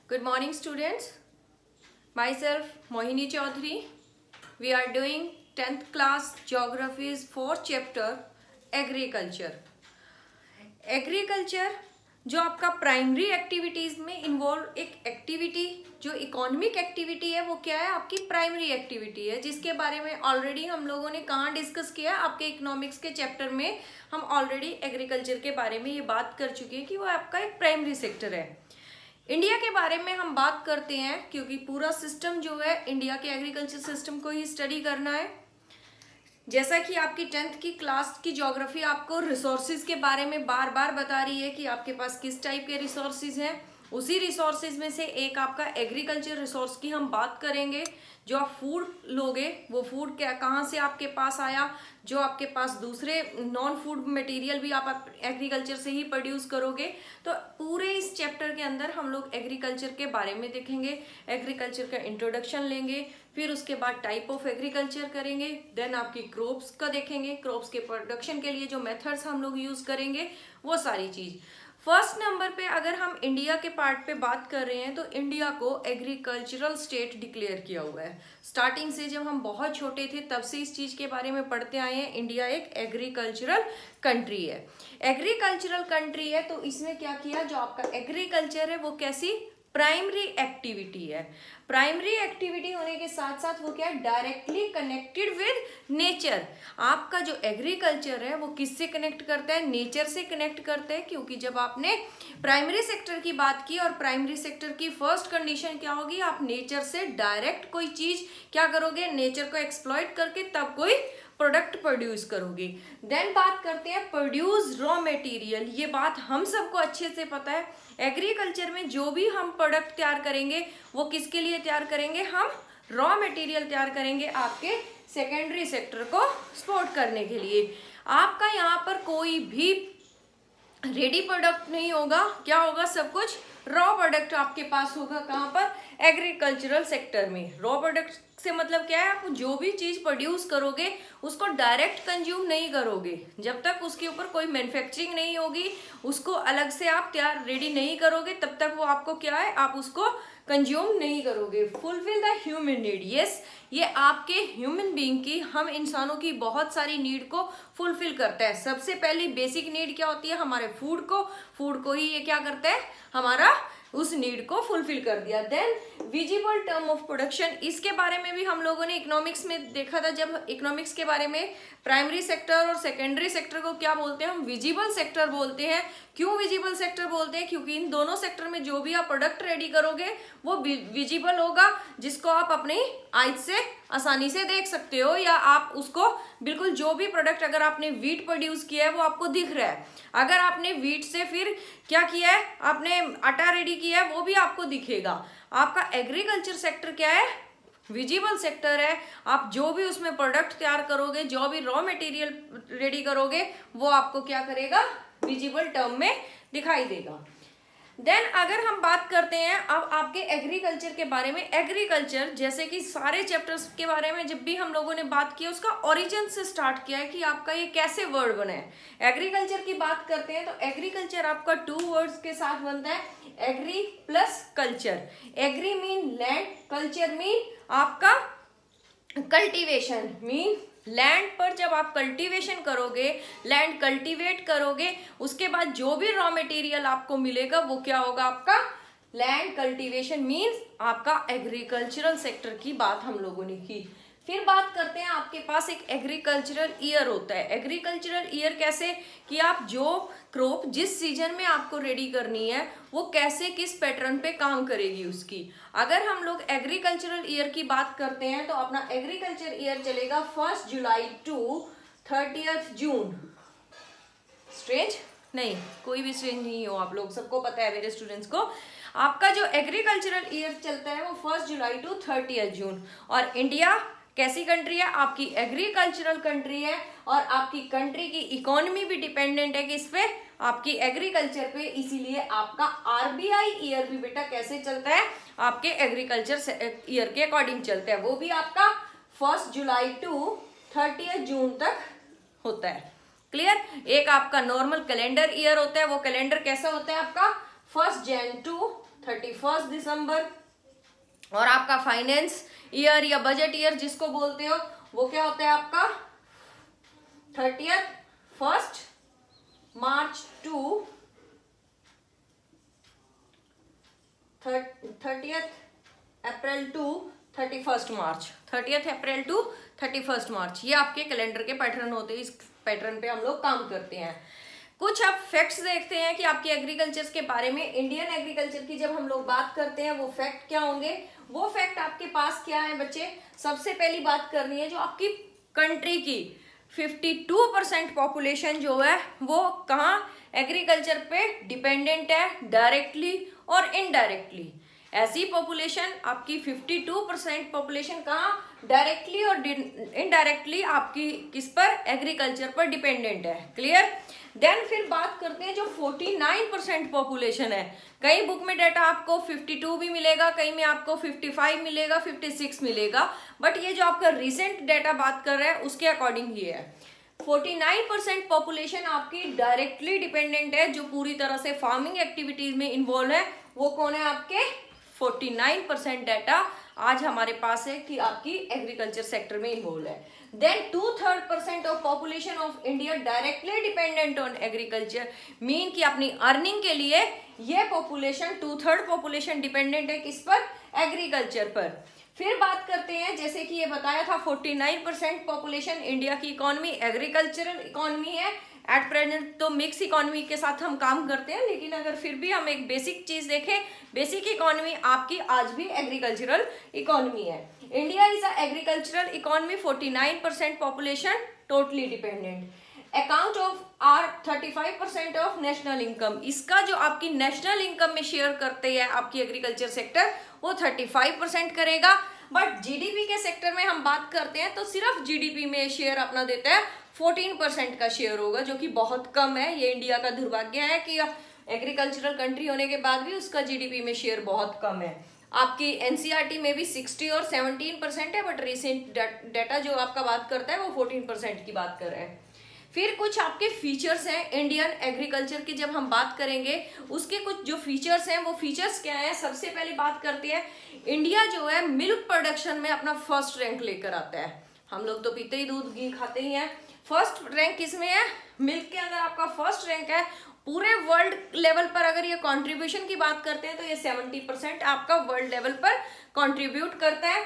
Good morning, students. Myself, Mohini Chaudhary. We are doing 10th class Geography's 4th chapter, Agriculture. Agriculture जो आपका primary activities में involve एक activity जो economic activity है वो क्या है, आपकी प्राइमरी एक्टिविटी है, जिसके बारे में ऑलरेडी हम लोगों ने कहाँ डिस्कस किया है, आपके इकोनॉमिक्स के चैप्टर में हम ऑलरेडी एग्रीकल्चर के बारे में ये बात कर चुके हैं कि वो आपका एक प्राइमरी सेक्टर है। इंडिया के बारे में हम बात करते हैं क्योंकि पूरा सिस्टम जो है इंडिया के एग्रीकल्चर सिस्टम को ही स्टडी करना है। जैसा कि आपकी 10th की क्लास की ज्योग्राफी आपको रिसोर्सेज के बारे में बार बार बता रही है कि आपके पास किस टाइप के रिसोर्सेज हैं, उसी रिसोर्सेज में से एक आपका एग्रीकल्चर रिसोर्स की हम बात करेंगे। जो आप फूड लोगे वो फूड क्या कहाँ से आपके पास आया, जो आपके पास दूसरे नॉन फूड मटेरियल भी आप एग्रीकल्चर से ही प्रोड्यूस करोगे। तो पूरे इस चैप्टर के अंदर हम लोग एग्रीकल्चर के बारे में देखेंगे, एग्रीकल्चर का इंट्रोडक्शन लेंगे, फिर उसके बाद टाइप ऑफ एग्रीकल्चर करेंगे, देन आपकी क्रॉप्स का देखेंगे, क्रॉप्स के प्रोडक्शन के लिए जो मेथड्स हम लोग यूज करेंगे वो सारी चीज़। फर्स्ट नंबर पे अगर हम इंडिया के पार्ट पे बात कर रहे हैं तो इंडिया को एग्रीकल्चरल स्टेट डिक्लेयर किया हुआ है। स्टार्टिंग से जब हम बहुत छोटे थे तब से इस चीज़ के बारे में पढ़ते आए हैं, इंडिया एक एग्रीकल्चरल कंट्री है। एग्रीकल्चरल कंट्री है तो इसमें क्या किया, जो आपका एग्रीकल्चर है वो कैसी प्राइमरी एक्टिविटी है। प्राइमरी एक्टिविटी होने के साथ साथ वो क्या है, डायरेक्टली कनेक्टेड विद नेचर। आपका जो एग्रीकल्चर है वो किससे कनेक्ट करता है, नेचर से कनेक्ट करता है। क्योंकि जब आपने प्राइमरी सेक्टर की बात की और प्राइमरी सेक्टर की फर्स्ट कंडीशन क्या होगी, आप नेचर से डायरेक्ट कोई चीज क्या करोगे, नेचर को एक्सप्लॉइट करके तब कोई प्रोडक्ट प्रोड्यूस करोगे। देन बात करते हैं प्रोड्यूस रॉ मटेरियल। ये बात हम सबको अच्छे से पता है, एग्रीकल्चर में जो भी हम प्रोडक्ट तैयार करेंगे वो किसके लिए तैयार करेंगे, हम रॉ मटेरियल तैयार करेंगे आपके सेकेंडरी सेक्टर को सपोर्ट करने के लिए। आपका यहाँ पर कोई भी रेडी प्रोडक्ट नहीं होगा, क्या होगा, सब कुछ रॉ प्रोडक्ट आपके पास होगा। कहाँ पर, एग्रीकल्चरल सेक्टर में। रॉ प्रोडक्ट से मतलब क्या है, आप जो भी चीज प्रोड्यूस करोगे उसको डायरेक्ट कंज्यूम नहीं करोगे, जब तक उसके ऊपर कोई मैन्युफैक्चरिंग नहीं होगी, उसको अलग से आप तैयार रेडी नहीं करोगे तब तक वो आपको क्या है, आप उसको कंज्यूम नहीं करोगे। Fulfil the human need, yes, ये आपके ह्यूमन बीइंग की, हम इंसानों की बहुत सारी नीड को फुलफिल करता है। सबसे पहली बेसिक नीड क्या होती है, हमारे फूड को ही ये क्या करता है, हमारा उस नीड को फुलफिल कर दिया। Then visible term of production, इसके बारे में भी हम लोगों ने इकोनॉमिक्स में देखा था। जब इकोनॉमिक्स के बारे में प्राइमरी सेक्टर और सेकेंडरी सेक्टर को क्या बोलते हैं, हम विजिबल सेक्टर बोलते हैं। क्यों विजिबल सेक्टर बोलते हैं, क्योंकि इन दोनों सेक्टर में जो भी आप प्रोडक्ट रेडी करोगे वो विजिबल होगा, जिसको आप अपनी आइज से आसानी से देख सकते हो, या आप उसको बिल्कुल जो भी प्रोडक्ट, अगर आपने वीट प्रोड्यूस किया है वो आपको दिख रहा है, अगर आपने वीट से फिर क्या किया है, आपने आटा रेडी किया है वो भी आपको दिखेगा। आपका एग्रीकल्चर सेक्टर क्या है, विजिबल सेक्टर है। आप जो भी उसमें प्रोडक्ट तैयार करोगे, जो भी रॉ मटेरियल रेडी करोगे वो आपको क्या करेगा, विजिबल टर्म में दिखाई देगा। देन अगर हम बात करते हैं अब आपके एग्रीकल्चर के बारे में, एग्रीकल्चर जैसे कि सारे चैप्टर्स के बारे में जब भी हम लोगों ने बात की उसका ओरिजिन से स्टार्ट किया है कि आपका ये कैसे वर्ड बना है। एग्रीकल्चर की बात करते हैं तो एग्रीकल्चर आपका 2 वर्ड्स के साथ बनता है, agri plus culture. Agri mean land, culture mean आपका कल्टीवेशन, मीन लैंड पर जब आप कल्टीवेशन करोगे, लैंड कल्टीवेट करोगे, उसके बाद जो भी रॉ मटेरियल आपको मिलेगा वो क्या होगा, आपका लैंड कल्टीवेशन मीन्स आपका एग्रीकल्चरल सेक्टर की बात हम लोगों ने की। फिर बात करते हैं, आपके पास एक एग्रीकल्चरल ईयर होता है। एग्रीकल्चरल ईयर कैसे, कि आप जो क्रॉप जिस सीजन में आपको रेडी करनी है वो कैसे किस पैटर्न पे काम करेगी उसकी। अगर हम लोग एग्रीकल्चरल ईयर की बात करते हैं तो अपना एग्रीकल्चर ईयर चलेगा 1 जुलाई टू 30 जून। स्ट्रेंज नहीं, कोई भी स्ट्रेंज नहीं हो, आप लोग सबको पता है मेरे स्टूडेंट्स को। आपका जो एग्रीकल्चरल ईयर चलता है वो 1 जुलाई टू 30 जून। और इंडिया कैसी कंट्री है, आपकी एग्रीकल्चरल कंट्री है, और आपकी कंट्री की इकोनॉमी भी डिपेंडेंट है किस पे, आपकी एग्रीकल्चर पे। इसीलिए आपका आरबीआई ईयर भी बेटा कैसे चलता है, आपके एग्रीकल्चर ईयर के अकॉर्डिंग चलता है, वो भी आपका 1 जुलाई टू 30 जून तक होता है। क्लियर। एक आपका नॉर्मल कैलेंडर ईयर होता है, वो कैलेंडर कैसा होता है आपका 1 जन टू 31 दिसंबर। और आपका फाइनेंस ईयर या बजट ईयर जिसको बोलते हो वो क्या होता है आपका 31 मार्च टू 30 अप्रैल टू 31 मार्च। 30 अप्रैल टू 31 मार्च, ये आपके कैलेंडर के पैटर्न होते हैं। इस पैटर्न पे हम लोग काम करते हैं। कुछ आप फैक्ट्स देखते हैं कि आपके एग्रीकल्चर के बारे में। इंडियन एग्रीकल्चर की जब हम लोग बात करते हैं वो फैक्ट क्या होंगे, वो फैक्ट आपके पास क्या है बच्चे। सबसे पहली बात करनी है जो आपकी कंट्री की 52% पॉपुलेशन जो है वो कहाँ एग्रीकल्चर पे डिपेंडेंट है, डायरेक्टली और इनडायरेक्टली। ऐसी पॉपुलेशन आपकी 52% पॉपुलेशन कहाँ डायरेक्टली और इनडायरेक्टली आपकी किस पर, एग्रीकल्चर पर डिपेंडेंट है। क्लियर। देन फिर बात करते हैं जो 49% पॉपुलेशन है। कई बुक में डाटा आपको 52 भी मिलेगा, कहीं में आपको 55 मिलेगा, 56 मिलेगा, बट ये जो आपका रिसेंट डाटा बात कर रहा है उसके अकॉर्डिंग ये है। 49% पॉपुलेशन आपकी डायरेक्टली डिपेंडेंट है, जो पूरी तरह से फार्मिंग एक्टिविटीज में इन्वॉल्व है। वो कौन है आपके 49% डाटा आज हमारे पास है कि आपकी एग्रीकल्चर सेक्टर में इन्वॉल्व है। Then 2/3% of population of India directly dependent on agriculture, mean कि अपनी अर्निंग के लिए ये पॉपुलेशन 2/3 पॉपुलेशन डिपेंडेंट है किस पर, एग्रीकल्चर पर। फिर बात करते हैं जैसे कि ये बताया था 49% पॉपुलेशन इंडिया की इकोनॉमी एग्रीकल्चरल इकोनॉमी है। एट प्रेजेंट तो मिक्स इकोनॉमी के साथ हम काम करते हैं, लेकिन अगर फिर भी हम एक बेसिक चीज देखें, बेसिक इकोनॉमी आपकी आज भी एग्रीकल्चरल इकोनॉमी है। India is a agricultural economy, 49% population totally dependent. Account of are 35% of national income, इसका जो आपकी नेशनल इनकम में शेयर करते हैं आपकी एग्रीकल्चर सेक्टर वो 35% करेगा। बट जीडीपी के सेक्टर में हम बात करते हैं तो सिर्फ जीडीपी में शेयर अपना देता है 14% का शेयर होगा, जो कि बहुत कम है। ये इंडिया का दुर्भाग्य है कि एग्रीकल्चरल कंट्री होने के बाद भी उसका जीडीपी में शेयर बहुत कम है। आपकी एनसीईआरटी में भी 60 और 17% है, बट रिसेंट डाटा जो आपका बात करता है वो 14% की बात कर रहा है। फिर कुछ आपके फीचर्स हैं इंडियन एग्रीकल्चर की, जब हम बात करेंगे उसके कुछ जो फीचर्स हैं वो फीचर्स क्या हैं। सबसे पहले बात करते हैं, इंडिया जो है मिल्क प्रोडक्शन में अपना फर्स्ट रैंक लेकर आता है। हम लोग तो पीते ही दूध घी खाते ही हैं। फर्स्ट रैंक किसमें है, मिल्क के अंदर आपका फर्स्ट रैंक है। पूरे वर्ल्ड लेवल पर अगर ये कंट्रीब्यूशन की बात करते हैं तो ये 70% आपका वर्ल्ड लेवल पर कंट्रीब्यूट करता है।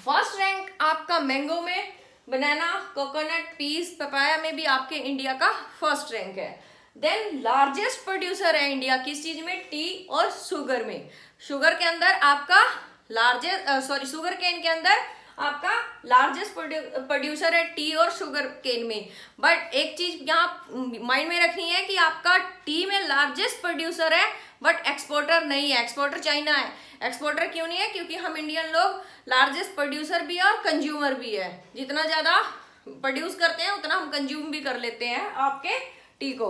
फर्स्ट रैंक आपका मैंगो में, बनाना, कोकोनट, पीस, पपाया में भी आपके इंडिया का फर्स्ट रैंक है। देन लार्जेस्ट प्रोड्यूसर है इंडिया किस चीज में, टी और शुगर में। शुगर के अंदर आपका शुगर केन के अंदर आपका लार्जेस्ट प्रोड्यूसर है टी और शुगर केन में। बट एक चीज यहाँ माइंड में रखनी है कि आपका टी में लार्जेस्ट प्रोड्यूसर है बट एक्सपोर्टर नहीं है। एक्सपोर्टर चाइना है। एक्सपोर्टर क्यों नहीं है, क्योंकि हम इंडियन लोग लार्जेस्ट प्रोड्यूसर भी है और कंज्यूमर भी है। जितना ज्यादा प्रोड्यूस करते हैं उतना हम कंज्यूम भी कर लेते हैं आपके टी को।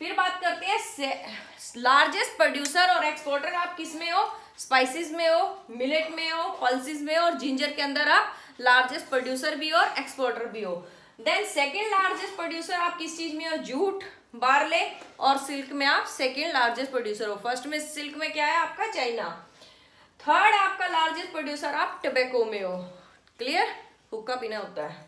फिर बात करते हैं लार्जेस्ट प्रोड्यूसर और एक्सपोर्टर आप किस में हो, स्पाइसेस में हो, मिलेट में हो, पल्सेस में हो और जिंजर के अंदर आप लार्जेस्ट प्रोड्यूसर भी हो और एक्सपोर्टर भी हो। देन सेकेंड लार्जेस्ट प्रोड्यूसर आप किस चीज में हो, जूट, बार्ले और सिल्क में आप सेकेंड लार्जेस्ट प्रोड्यूसर हो। फर्स्ट में सिल्क में क्या है आपका चाइना। थर्ड आपका लार्जेस्ट प्रोड्यूसर आप टोबैको में हो। क्लियर, हुक्का पीना होता है।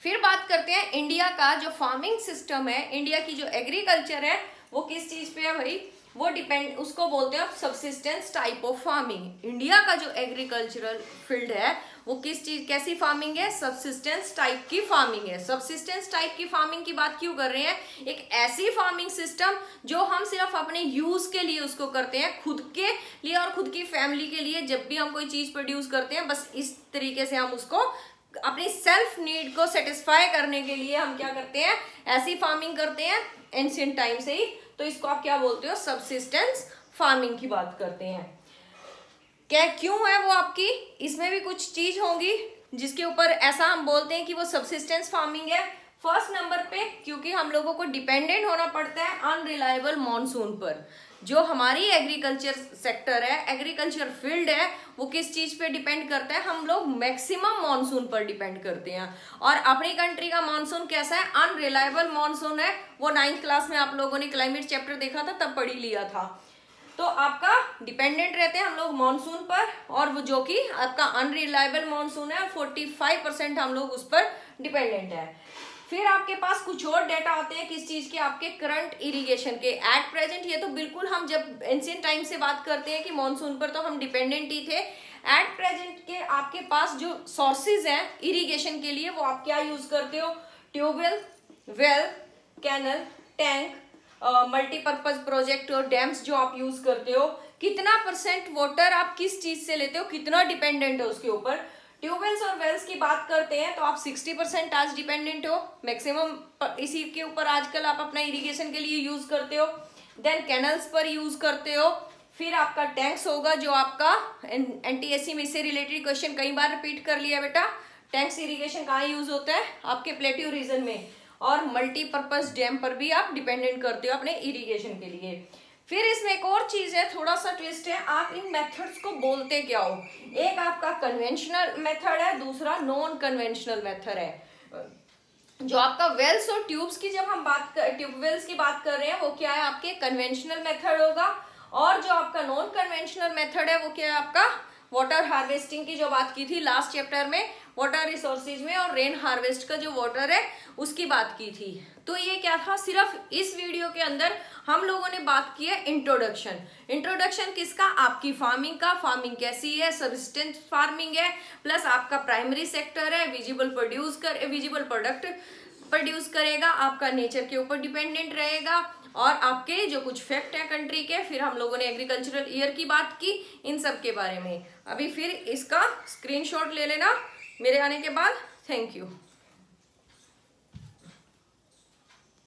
फिर बात करते हैं इंडिया का जो फार्मिंग सिस्टम है, इंडिया की जो एग्रीकल्चर है वो किस चीज पे है भाई, वो डिपेंड, उसको बोलते हैं subsistence type of farming. India का जो एग्रीकल्चरल फील्ड है वो किस चीज, कैसी फार्मिंग है, सब्सिस्टेंस टाइप की फार्मिंग है। सब्सिस्टेंस टाइप की फार्मिंग की बात क्यों कर रहे हैं, एक ऐसी फार्मिंग सिस्टम जो हम सिर्फ अपने यूज के लिए उसको करते हैं, खुद के लिए और खुद की फैमिली के लिए। जब भी हम कोई चीज प्रोड्यूस करते हैं बस इस तरीके से हम उसको अपनी सेल्फ नीड को सेटिस्फाई करने के लिए हम क्या करते हैं, ऐसी फार्मिंग करते हैं एंशिएंट टाइम से ही। तो इसको आप क्या बोलते हो, सब्सिस्टेंस फार्मिंग की बात करते हैं। क्या क्यों है वो आपकी, इसमें भी कुछ चीज होंगी जिसके ऊपर ऐसा हम बोलते हैं कि वो सब्सिस्टेंस फार्मिंग है। फर्स्ट नंबर पे क्योंकि हम लोगों को डिपेंडेंट होना पड़ता है अनरिलायबल मॉनसून पर। जो हमारी एग्रीकल्चर सेक्टर है, एग्रीकल्चर फील्ड है, वो किस चीज पे डिपेंड करता है, हम लोग मैक्सिमम मॉनसून पर डिपेंड करते हैं। और अपनी कंट्री का मॉनसून कैसा है, अनरिलायबल मॉनसून है। वो 9th क्लास में आप लोगों ने क्लाइमेट चैप्टर देखा था तब पढ़ ही लिया था। तो आपका डिपेंडेंट रहते हैं हम लोग मानसून पर, और वो जो कि आपका अनरिलायबल मानसून है, 45% हम लोग उस पर डिपेंडेंट है। फिर आपके पास कुछ और डेटा आते हैं किस चीज के, आपके करंट इरिगेशन के। एट प्रेजेंट ये तो बिल्कुल हम जब एंशिएंट टाइम से बात करते हैं कि मानसून पर तो हम डिपेंडेंट ही थे। एट प्रेजेंट के आपके पास जो सोर्सेज हैं इरिगेशन के लिए वो आप क्या यूज करते हो, tubewell, well, canal, tank, multipurpose project और डैम्स जो आप यूज करते हो। कितना परसेंट वाटर आप किस चीज से लेते हो, कितना डिपेंडेंट है उसके ऊपर। ट्यूबवेल्स और वेल्स की बात करते हैं तो आप 60% आज डिपेंडेंट हो मैक्सिमम, इसी के ऊपर आजकल आप अपना इरिगेशन के लिए यूज करते हो। देन कैनल्स पर यूज करते हो। फिर आपका टैंक्स होगा जो आपका एनटीएससी में इससे रिलेटेड क्वेश्चन कई बार रिपीट कर लिया बेटा, टैंक्स इरिगेशन कहाँ यूज होता है, आपके प्लेट्यू रीजन में। और मल्टीपर्पज डैम पर भी आप डिपेंडेंट करते हो अपने इरिगेशन के लिए। फिर इसमें एक और चीज है, थोड़ा सा ट्विस्ट है, आप इन मेथड्स को बोलते क्या हो। एक आपका कन्वेंशनल मेथड है, दूसरा नॉन कन्वेंशनल मेथड है। जो आपका वेल्स और ट्यूब्स की जब हम ट्यूबवेल्स की बात कर रहे हैं वो क्या है, आपके कन्वेंशनल मेथड होगा। और जो आपका नॉन कन्वेंशनल मेथड है वो क्या है, आपका वाटर हार्वेस्टिंग की जो बात की थी लास्ट चैप्टर में, वाटर रिसोर्सेज में, और रेन हार्वेस्ट का जो वाटर है उसकी बात की थी। तो ये क्या था, सिर्फ इस वीडियो के अंदर हम लोगों ने बात की है इंट्रोडक्शन। इंट्रोडक्शन किसका, आपकी फार्मिंग का, फार्मिंग कैसी है, सब्सिस्टेंस फार्मिंग है, प्लस आपका प्राइमरी सेक्टर है, विजिबल प्रोडक्ट प्रोड्यूस करेगा, आपका नेचर के ऊपर डिपेंडेंट रहेगा, और आपके जो कुछ फैक्ट है कंट्री के। फिर हम लोगों ने एग्रीकल्चरल ईयर की बात की, इन सब के बारे में। अभी फिर इसका स्क्रीनशॉट ले लेना मेरे आने के बाद। Thank you.